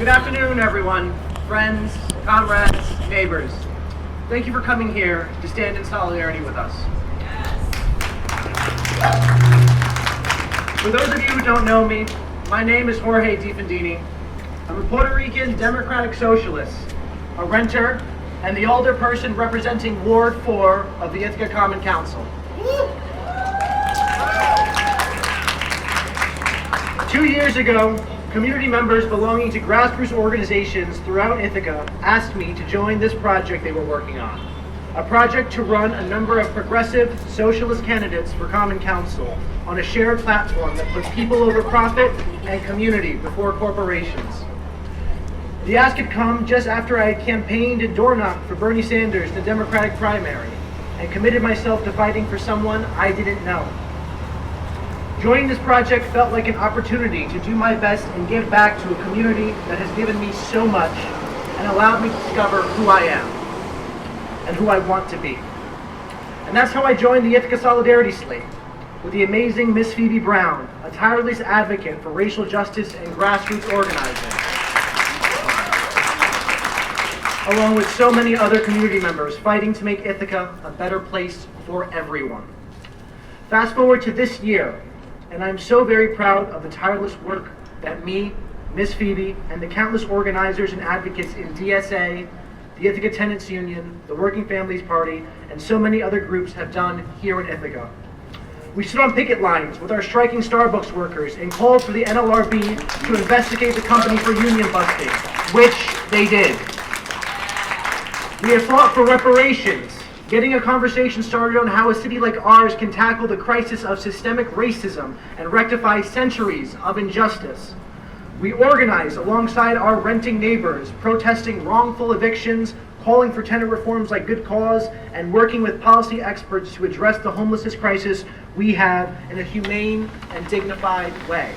Good afternoon, everyone, friends, comrades, neighbors. Thank you for coming here to stand in solidarity with us. For those of you who don't know me, my name is Jorge DeFendini. I'm a Puerto Rican Democratic Socialist, a renter, and the older person representing Ward 4 of the Ithaca Common Council. 2 years ago, community members belonging to grassroots organizations throughout Ithaca asked me to join this project they were working on. A project to run a number of progressive socialist candidates for Common Council on a shared platform that puts people over profit and community before corporations. The ask had come just after I had campaigned and door-knocked for Bernie Sanders in the Democratic primary and committed myself to fighting for someone I didn't know. Joining this project felt like an opportunity to do my best and give back to a community that has given me so much and allowed me to discover who I am and who I want to be. And that's how I joined the Ithaca Solidarity Slate with the amazing Miss Phoebe Brown, a tireless advocate for racial justice and grassroots organizing, along with so many other community members fighting to make Ithaca a better place for everyone. Fast forward to this year, and I'm so very proud of the tireless work that me, Miss Phoebe, and the countless organizers and advocates in DSA, the Ithaca Tenants Union, the Working Families Party, and so many other groups have done here in Ithaca. We stood on picket lines with our striking Starbucks workers and called for the NLRB to investigate the company for union busting, which they did. We have fought for reparations, getting a conversation started on how a city like ours can tackle the crisis of systemic racism and rectify centuries of injustice. We organize alongside our renting neighbors, protesting wrongful evictions, calling for tenant reforms like Good Cause, and working with policy experts to address the homelessness crisis we have in a humane and dignified way.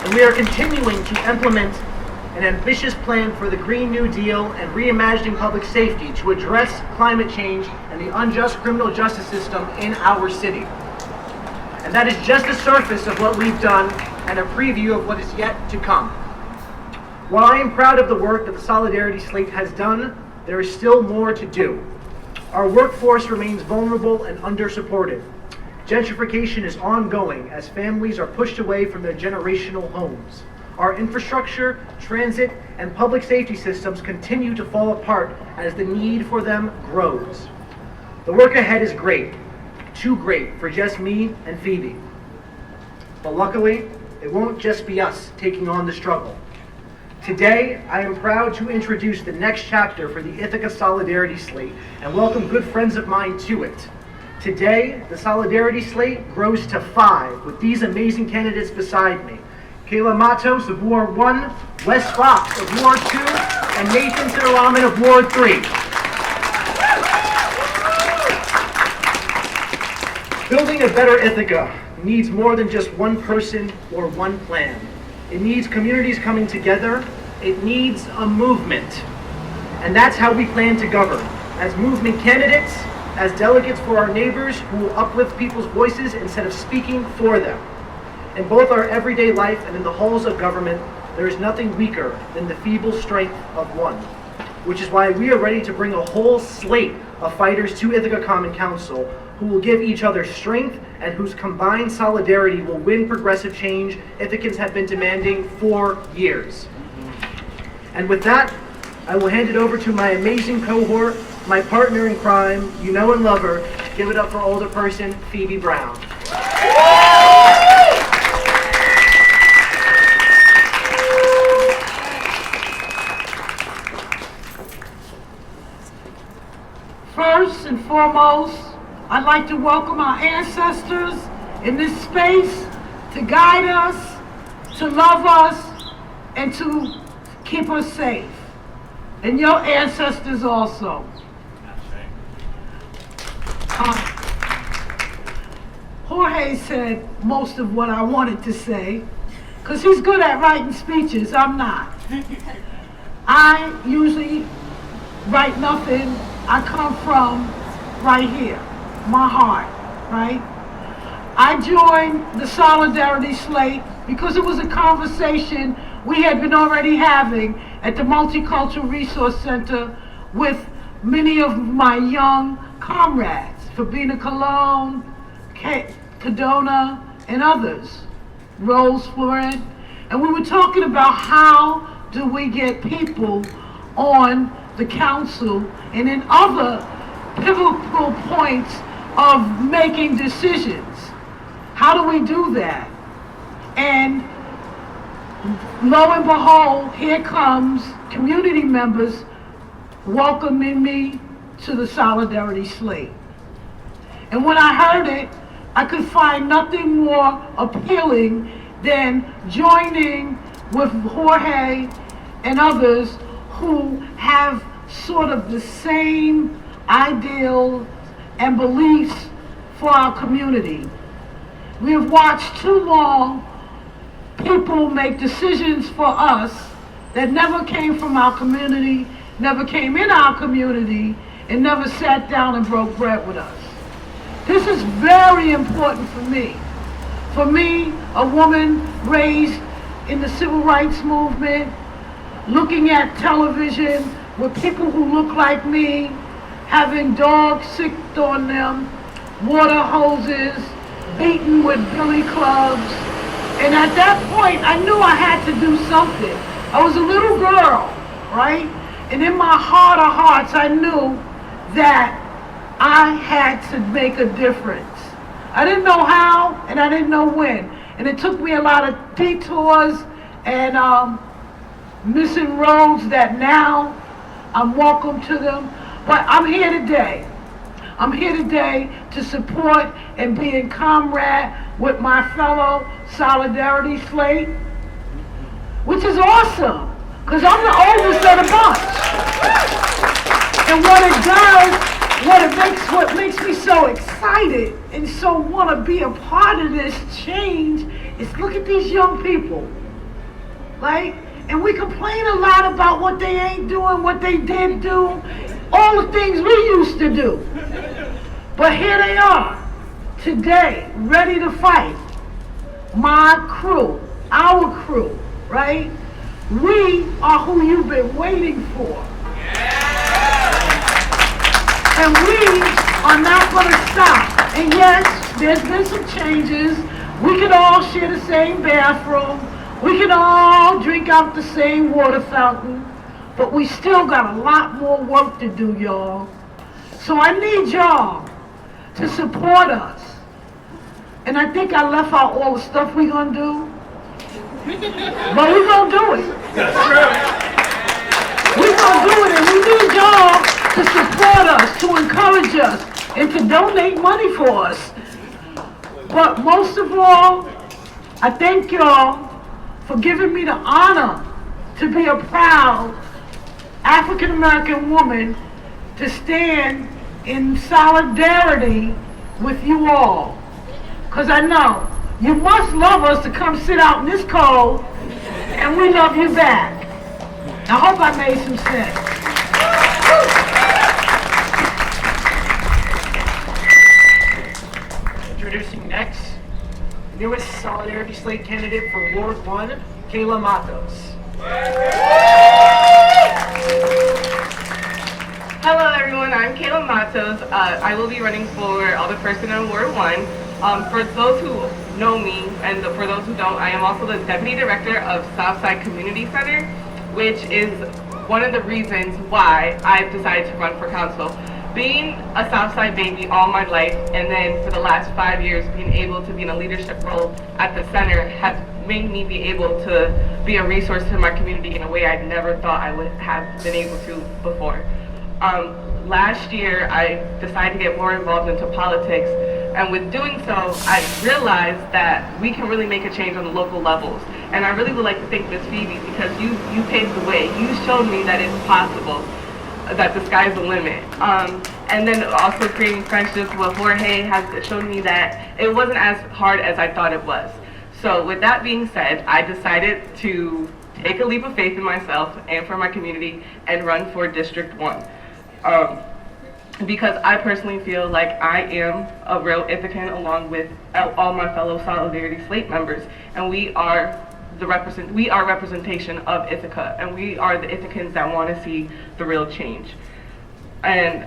And we are continuing to implement an ambitious plan for the Green New Deal and reimagining public safety to address climate change and the unjust criminal justice system in our city. And that is just the surface of what we've done and a preview of what is yet to come. While I am proud of the work that the Solidarity Slate has done, there is still more to do. Our workforce remains vulnerable and under-supported. Gentrification is ongoing as families are pushed away from their generational homes. Our infrastructure, transit, and public safety systems continue to fall apart as the need for them grows. The work ahead is great, too great for just me and Phoebe. But luckily, it won't just be us taking on the struggle. Today, I am proud to introduce the next chapter for the Ithaca Solidarity Slate and welcome good friends of mine to it. Today, the Solidarity Slate grows to 5 with these amazing candidates beside me. Kayla Matos of Ward 1, Wes Fox of Ward 2, and Nathan Sitaraman of Ward 3. Building a better Ithaca needs more than just one person or one plan. It needs communities coming together. It needs a movement. And that's how we plan to govern, as movement candidates, as delegates for our neighbors who will uplift people's voices instead of speaking for them. In both our everyday life and in the halls of government, there is nothing weaker than the feeble strength of one, which is why we are ready to bring a whole slate of fighters to Ithaca Common Council who will give each other strength and whose combined solidarity will win progressive change Ithacans have been demanding for years. And with that, I will hand it over to my amazing cohort, my partner in crime, you know and love her. Give it up for older person, Phoebe Brown. First and foremost, I'd like to welcome our ancestors in this space to guide us, to love us, and to keep us safe. And your ancestors also. Jorge said most of what I wanted to say, because he's good at writing speeches, I'm not. I usually write nothing. I come from right here, my heart, right? I joined the Solidarity Slate because it was a conversation we had been already having at the Multicultural Resource Center with many of my young comrades, Fabina Colon, Cadona, and others, Rose Florent, and we were talking about how do we get people on the council and in other pivotal points of making decisions. How do we do that? And lo and behold, here comes community members welcoming me to the Solidarity Slate. And when I heard it, I could find nothing more appealing than joining with Jorge and others who have sort of the same ideals and beliefs for our community. We have watched too long people make decisions for us that never came from our community, never came in our community, and never sat down and broke bread with us. This is very important for me. For me, a woman raised in the civil rights movement, looking at television with people who look like me, having dogs sicked on them, water hoses, beaten with billy clubs. And at that point, I knew I had to do something. I was a little girl, right? And in my heart of hearts, I knew that I had to make a difference. I didn't know how, and I didn't know when. And it took me a lot of detours and missing roads that now I'm welcome to them. But I'm here today. I'm here today to support and be in comrade with my fellow Solidarity Slate, which is awesome, because I'm the oldest of the bunch. And what it does, what makes me so excited and so want to be a part of this change is look at these young people, right? And we complain a lot about what they ain't doing, what they did do, all the things we used to do. But here they are, today, ready to fight. My crew, our crew, right? We are who you've been waiting for. And we are not going to stop. And yes, there's been some changes. We can all share the same bathroom. We can all drink out the same water fountain. But we still got a lot more work to do, y'all. So I need y'all to support us. And I think I left out all the stuff we're going to do. But we're going to do it. That's true. We're going to do it, and we need y'all to support us, to encourage us, and to donate money for us. But most of all, I thank y'all for giving me the honor to be a proud African-American woman to stand in solidarity with you all. Because I know you must love us to come sit out in this cold, and we love you back. I hope I made some sense. Introducing next, newest Solidarity Slate candidate for Ward 1, Kayla Matos. Hello everyone, I'm Kayla Matos. I will be running for alderperson in Ward 1. For those who know me, and for those who don't, I am also the Deputy Director of Southside Community Center, which is one of the reasons why I've decided to run for council. Being a Southside baby all my life, and then for the last 5 years being able to be in a leadership role at the center has made me be able to be a resource to my community in a way I never thought I would have been able to before. Last year, I decided to get more involved into politics, and with doing so, I realized that we can really make a change on the local levels. And I really would like to thank Ms. Phoebe because you paved the way. You showed me that it's possible, that the sky's the limit. And then also creating friendships with Jorge has shown me that it wasn't as hard as I thought it was. So with that being said, I decided to take a leap of faith in myself and for my community and run for District 1. because I personally feel like I am a real Ithacan along with all my fellow Solidarity Slate members, and we are representation of Ithaca, and we are the Ithacans that want to see the real change. And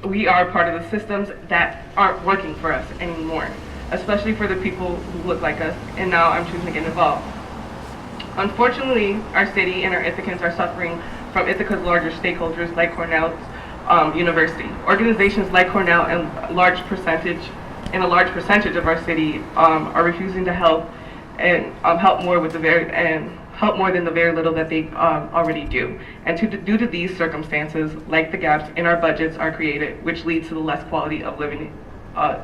we are part of the systems that aren't working for us anymore, especially for the people who look like us, and now I'm choosing to get involved. Unfortunately, our city and our Ithacans are suffering from Ithaca's larger stakeholders like Cornell's University. Organizations like Cornell and a large percentage of our city are refusing to help and help more than the very little that they already do. And due to these circumstances, like the gaps in our budgets are created, which leads to the less quality of living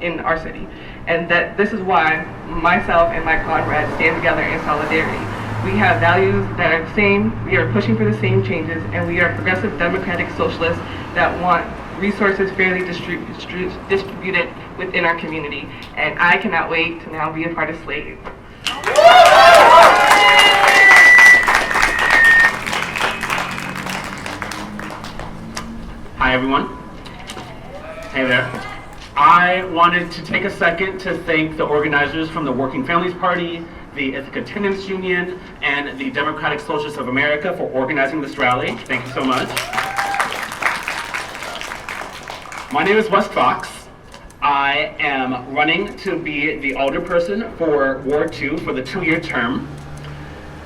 in our city. And that this is why myself and my comrades stand together in solidarity. We have values that are the same, we are pushing for the same changes, and we are progressive democratic socialists that want resources fairly distributed within our community. And I cannot wait to now be a part of Slate. Hi everyone. Hey there. I wanted to take a second to thank the organizers from the Working Families Party, the Ithaca Tenants Union, and the Democratic Socialists of America for organizing this rally. Thank you so much. My name is Wes Fox. I am running to be the alderperson for Ward 2 for the 2-year term.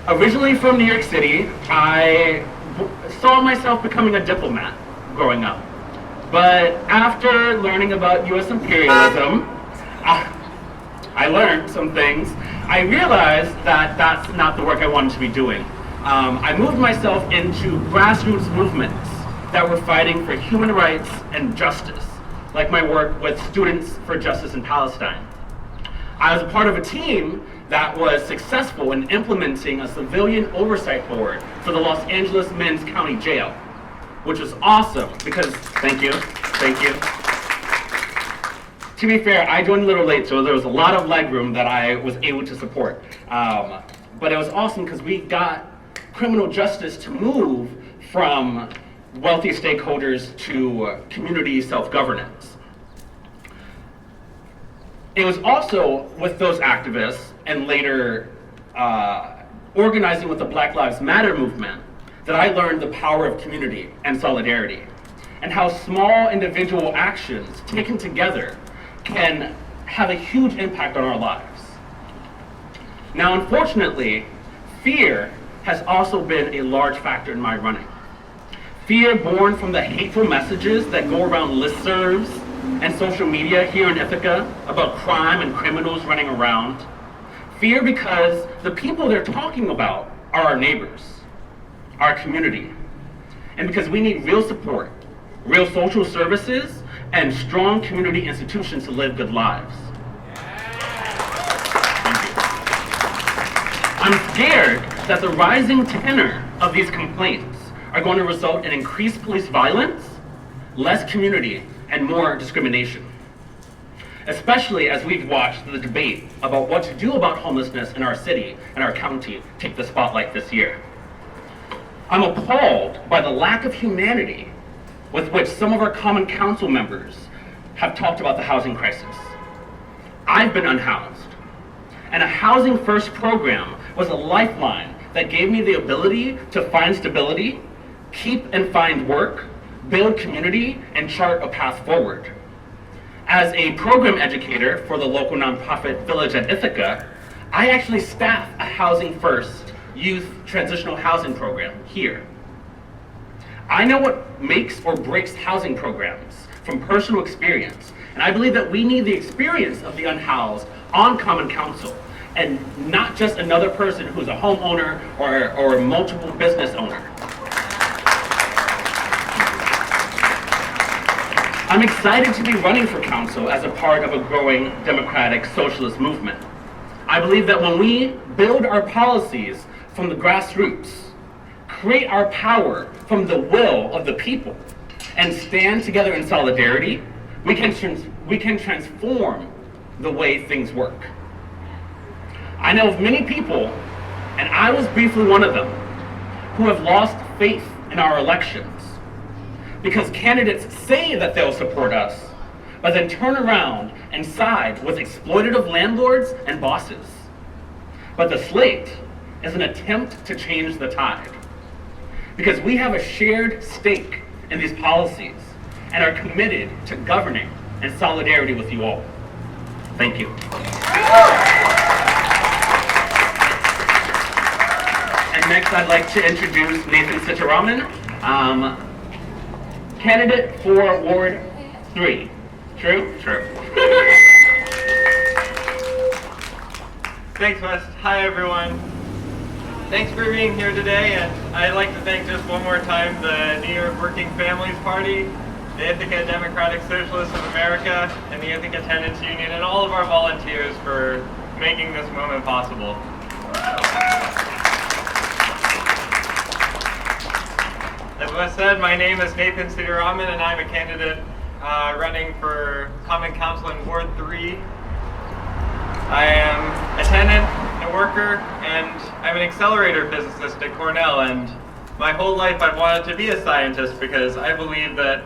Originally from New York City, I saw myself becoming a diplomat growing up. But after learning about U.S. imperialism, I learned some things. I realized that that's not the work I wanted to be doing. I moved myself into grassroots movements that were fighting for human rights and justice, like my work with Students for Justice in Palestine. I was a part of a team that was successful in implementing a civilian oversight board for the Los Angeles Men's County Jail, which was awesome because, thank you. To be fair, I joined a little late, so there was a lot of legroom that I was able to support. But it was awesome because we got criminal justice to move from wealthy stakeholders to community self-governance. It was also with those activists and later organizing with the Black Lives Matter movement that I learned the power of community and solidarity, and how small individual actions taken together can have a huge impact on our lives. Now, unfortunately, fear has also been a large factor in my running. Fear born from the hateful messages that go around listservs and social media here in Ithaca about crime and criminals running around. Fear because the people they're talking about are our neighbors, our community, and because we need real support, real social services, and strong community institutions to live good lives. Thank you. I'm scared that the rising tenor of these complaints are going to result in increased police violence, less community, and more discrimination. Especially as we've watched the debate about what to do about homelessness in our city and our county take the spotlight this year. I'm appalled by the lack of humanity with which some of our Common Council members have talked about the housing crisis. I've been unhoused, and a Housing First program was a lifeline that gave me the ability to find stability, keep and find work, build community, and chart a path forward. As a program educator for the local nonprofit Village at Ithaca, I actually staff a Housing First youth transitional housing program here. I know what makes or breaks housing programs from personal experience, and I believe that we need the experience of the unhoused on Common Council, and not just another person who's a homeowner or a multiple business owner. I'm excited to be running for council as a part of a growing democratic socialist movement. I believe that when we build our policies from the grassroots, create our power from the will of the people, and stand together in solidarity, we can transform the way things work. I know of many people, and I was briefly one of them, who have lost faith in our elections. because candidates say that they'll support us, but then turn around and side with exploitative landlords and bosses. But the slate is an attempt to change the tide, because we have a shared stake in these policies and are committed to governing in solidarity with you all. Thank you. And next I'd like to introduce Nathan Sitaraman, candidate for Ward 3. True? True. Thanks, Wes. Hi, everyone. Thanks for being here today, and I'd like to thank just one more time the New York Working Families Party, the Ithaca Democratic Socialists of America, and the Ithaca Tenants Union, and all of our volunteers for making this moment possible. As Wes said, my name is Nathan Sitaraman, and I'm a candidate running for Common Council in Ward 3. I am a tenant, a worker, and I'm an accelerator physicist at Cornell, and my whole life I've wanted to be a scientist because I believe that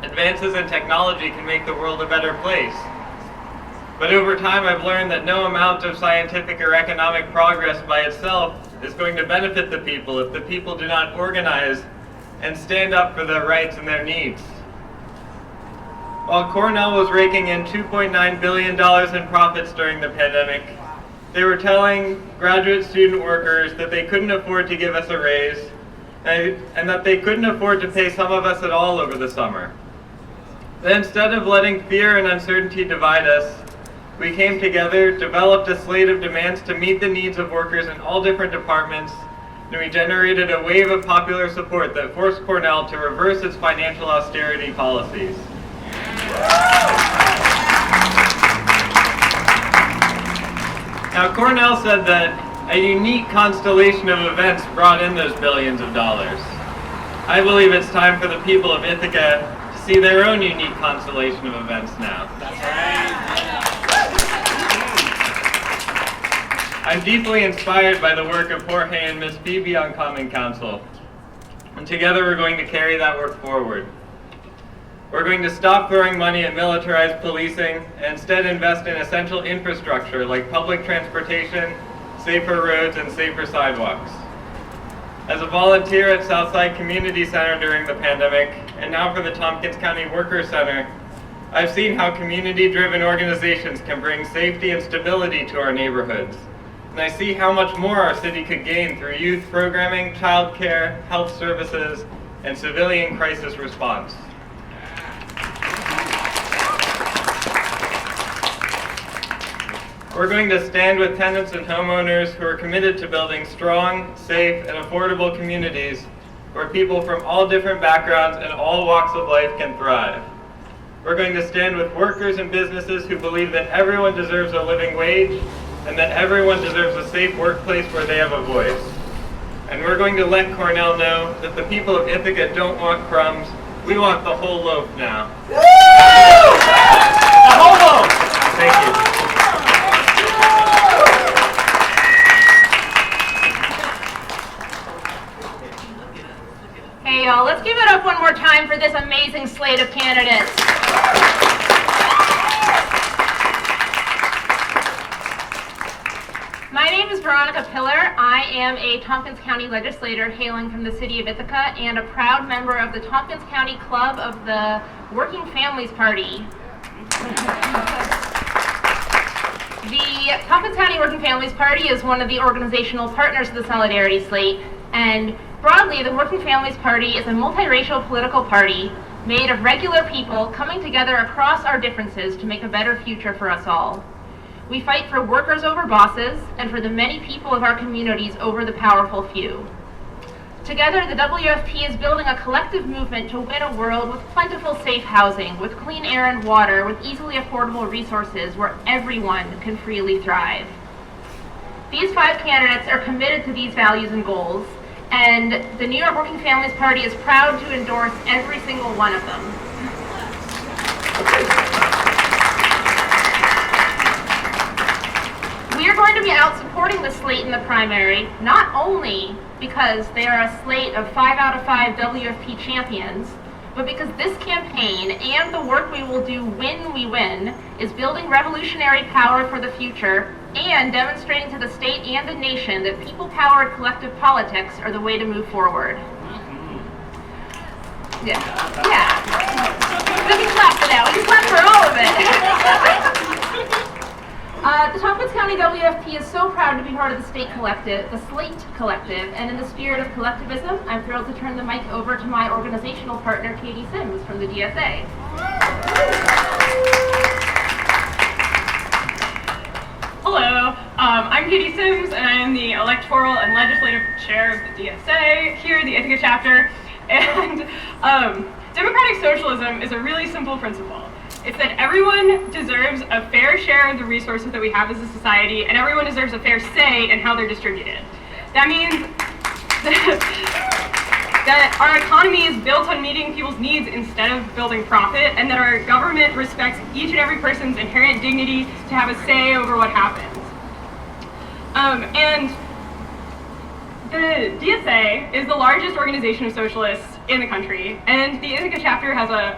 advances in technology can make the world a better place. But over time I've learned that no amount of scientific or economic progress by itself is going to benefit the people if the people do not organize and stand up for their rights and their needs. While Cornell was raking in $2.9 billion in profits during the pandemic, they were telling graduate student workers that they couldn't afford to give us a raise and that they couldn't afford to pay some of us at all over the summer. Then instead of letting fear and uncertainty divide us, we came together, developed a slate of demands to meet the needs of workers in all different departments, and we generated a wave of popular support that forced Cornell to reverse its financial austerity policies. Now, Cornell said that a unique constellation of events brought in those billions of dollars. I believe it's time for the people of Ithaca to see their own unique constellation of events now. That's right. I'm deeply inspired by the work of Jorge and Miss Phoebe on Common Council, and together we're going to carry that work forward. We're going to stop throwing money at militarized policing and instead invest in essential infrastructure like public transportation, safer roads, and safer sidewalks. As a volunteer at Southside Community Center during the pandemic, and now for the Tompkins County Workers Center, I've seen how community-driven organizations can bring safety and stability to our neighborhoods. And I see how much more our city could gain through youth programming, child care, health services, and civilian crisis response. We're going to stand with tenants and homeowners who are committed to building strong, safe, and affordable communities where people from all different backgrounds and all walks of life can thrive. We're going to stand with workers and businesses who believe that everyone deserves a living wage and that everyone deserves a safe workplace where they have a voice. And we're going to let Cornell know that the people of Ithaca don't want crumbs. We want the whole loaf now. The whole loaf! Thank you. Hey y'all, let's give it up one more time for this amazing slate of candidates. My name is Veronica Pilllar. I am a Tompkins County legislator hailing from the city of Ithaca and a proud member of the Tompkins County Club of the Working Families Party. The Tompkins County Working Families Party is one of the organizational partners of the Solidarity Slate, and broadly, the Working Families Party is a multiracial political party made of regular people coming together across our differences to make a better future for us all. We fight for workers over bosses and for the many people of our communities over the powerful few. Together, the WFP is building a collective movement to win a world with plentiful safe housing, with clean air and water, with easily affordable resources where everyone can freely thrive. These 5 candidates are committed to these values and goals, and the New York Working Families Party is proud to endorse every single one of them. We are going to be out supporting the slate in the primary, not only because they are a slate of 5 out of 5 WFP champions, but because this campaign and the work we will do when we win is building revolutionary power for the future and demonstrating to the state and the nation that people-powered collective politics are the way to move forward. Yeah. We can clap for that. We can clap for all of it. The Tompkins County WFP is so proud to be part of the state collective, the Slate Collective, and in the spirit of collectivism, I'm thrilled to turn the mic over to my organizational partner, Katie Sims from the DSA. Hello, I'm Katie Sims, and I am the electoral and legislative chair of the DSA here at the Ithaca chapter. And democratic socialism is a really simple principle. It's that everyone deserves a fair share of the resources that we have as a society, and everyone deserves a fair say in how they're distributed. That means that our economy is built on meeting people's needs instead of building profit, and that our government respects each and every person's inherent dignity to have a say over what happens. And the DSA is the largest organization of socialists in the country, and the Ithaca chapter has a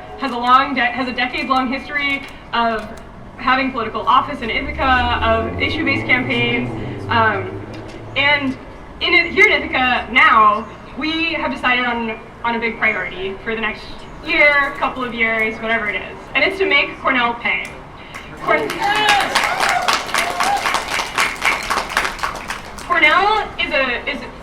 decades-long history of having political office in Ithaca, of issue-based campaigns, and here in Ithaca now, we have decided on a big priority for the next year, couple of years, whatever it is, and it's to make Cornell pay. Cornell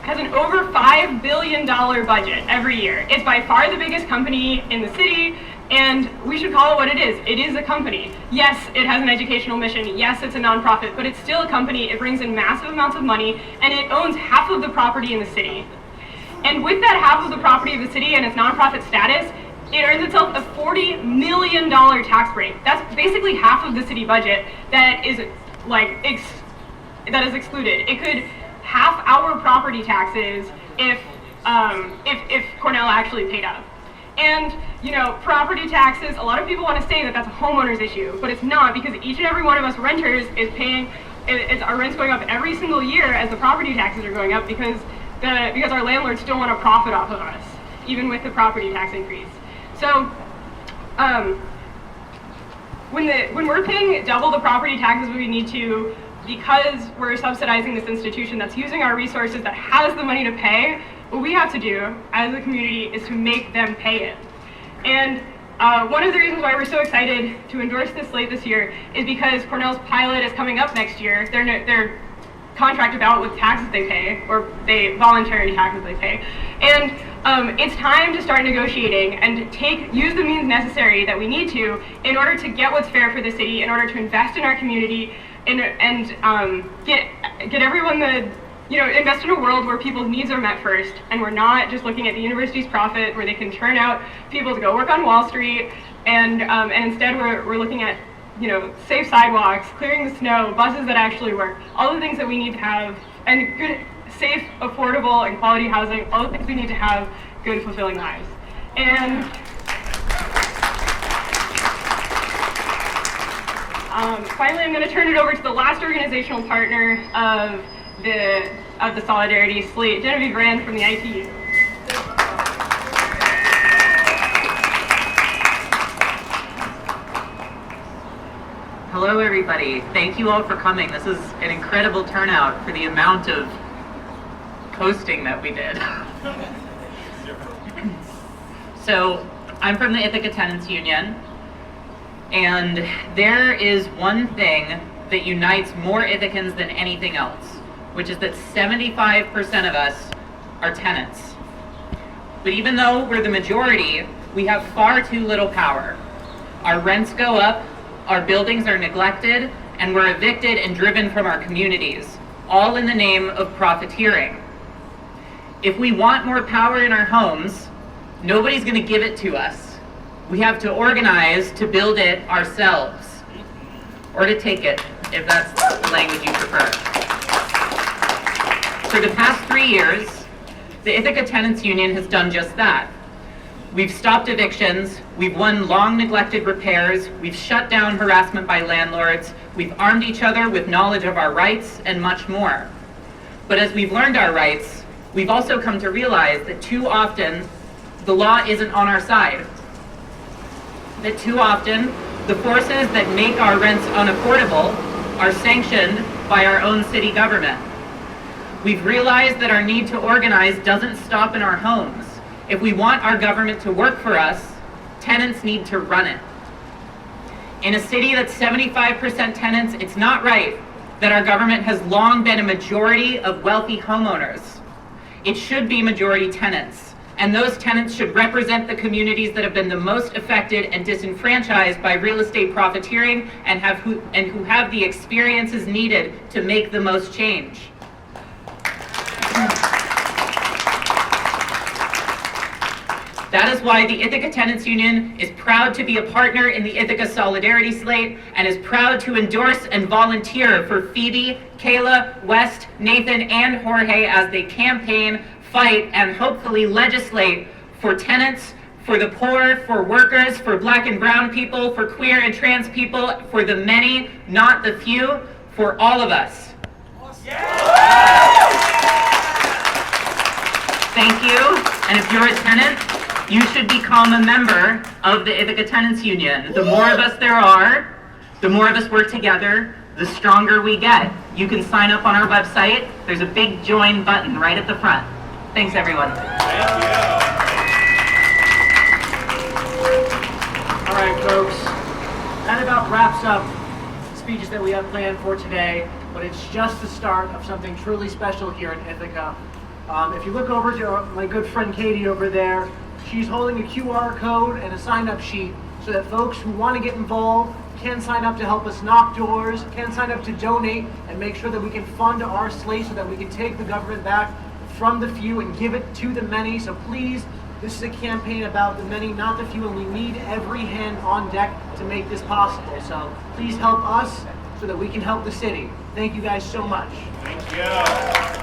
has an over $5 billion budget every year. It's by far the biggest company in the city, and we should call it what it is. It is a company. Yes, it has an educational mission. Yes, it's a nonprofit, but it's still a company. It brings in massive amounts of money, and it owns half of the property in the city. And with that half of the property of the city and its nonprofit status, it earns itself a $40 million tax break. That's basically half of the city budget that is excluded. It could half our property taxes if Cornell actually paid up. And property taxes, a lot of people want to say that that's a homeowner's issue, but it's not, because each and every one of us renters is paying, our rent's going up every single year as the property taxes are going up because our landlords still want to profit off of us, even with the property tax increase. So when we're paying double the property taxes we need to, because we're subsidizing this institution that's using our resources, that has the money to pay, what we have to do as a community is to make them pay it. And one of the reasons why we're so excited to endorse this slate this year is because Cornell's pilot is coming up next year. Their contract about what taxes they pay, or voluntary taxes they pay. And it's time to start negotiating and use the means necessary that we need to in order to get what's fair for the city, in order to invest in our community, and get everyone invest in a world where people's needs are met first, and we're not just looking at the university's profit, where they can turn out people to go work on Wall Street, and instead we're looking at safe sidewalks, clearing the snow, buses that actually work, all the things that we need to have, and good, safe, affordable, and quality housing, all the things we need to have good, fulfilling lives. And finally, I'm going to turn it over to the last organizational partner of the Solidarity Slate, Genevieve Rand from the ITU. Hello, everybody. Thank you all for coming. This is an incredible turnout for the amount of posting that we did. So, I'm from the Ithaca Tenants Union, and there is one thing that unites more Ithacans than anything else, which is that 75% of us are tenants. But even though we're the majority, we have far too little power. Our rents go up, our buildings are neglected, and we're evicted and driven from our communities, all in the name of profiteering. If we want more power in our homes, nobody's going to give it to us. We have to organize to build it ourselves, or to take it, if that's the language you prefer. For the past 3 years, the Ithaca Tenants Union has done just that. We've stopped evictions, we've won long-neglected repairs, we've shut down harassment by landlords, we've armed each other with knowledge of our rights, and much more. But as we've learned our rights, we've also come to realize that too often, the law isn't on our side. that too often the forces that make our rents unaffordable are sanctioned by our own city government. We've realized that our need to organize doesn't stop in our homes. If we want our government to work for us, tenants need to run it. In a city that's 75% tenants, it's not right that our government has long been a majority of wealthy homeowners. It should be majority tenants, and those tenants should represent the communities that have been the most affected and disenfranchised by real estate profiteering and who have the experiences needed to make the most change. That is why the Ithaca Tenants Union is proud to be a partner in the Ithaca Solidarity Slate and is proud to endorse and volunteer for Phoebe, Kayla, West, Nathan, and Jorge as they campaign, fight, and hopefully legislate for tenants, for the poor, for workers, for black and brown people, for queer and trans people, for the many, not the few, for all of us. Thank you, and if you're a tenant, you should become a member of the Ithaca Tenants Union. The more of us there are, the more of us work together, the stronger we get. You can sign up on our website. There's a big join button right at the front. Thanks, everyone. Thank you. All right, folks. That about wraps up the speeches that we have planned for today, but it's just the start of something truly special here in Ithaca. If you look over to my good friend Katie over there, she's holding a QR code and a sign-up sheet so that folks who want to get involved can sign up to help us knock doors, can sign up to donate, and make sure that we can fund our slate so that we can take the government back from the few and give it to the many. So please, this is a campaign about the many, not the few, and we need every hand on deck to make this possible. So please help us so that we can help the city. Thank you guys so much. Thank you.